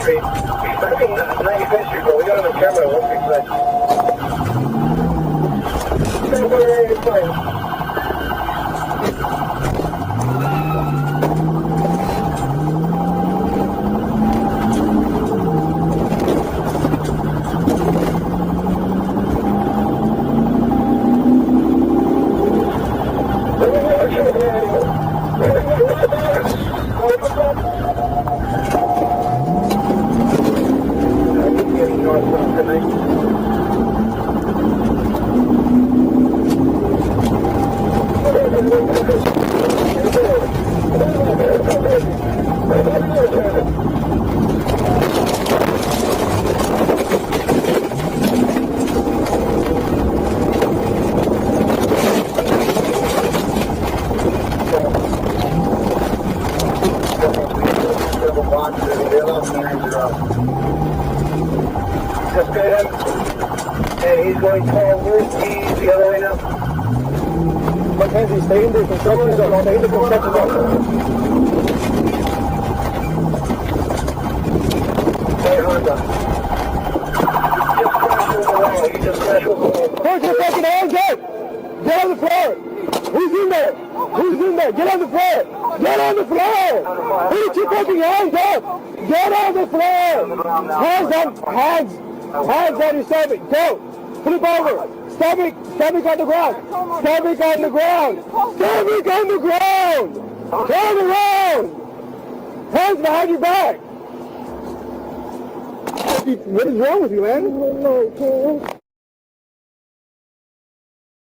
Street. Expecting 95th Street, but we got on the camera at 165. Just get him, and he's going forward. He's the other way now. Mackenzie, stay in the construction zone. Stay in the construction zone. Hey, Honda. Just crash over the wall. He just crashed over the wall. Put your fucking hands up! Get on the floor! Who's in there? Who's in there? Get on the floor! Get on the floor! Put your fucking hands up! Get on the floor! Hands on, hands on your stomach. Go! Flip over! Stomach on the ground! Stomach on the ground! Stomach on the ground! Turn around! Hands behind your back! What is wrong with you, man?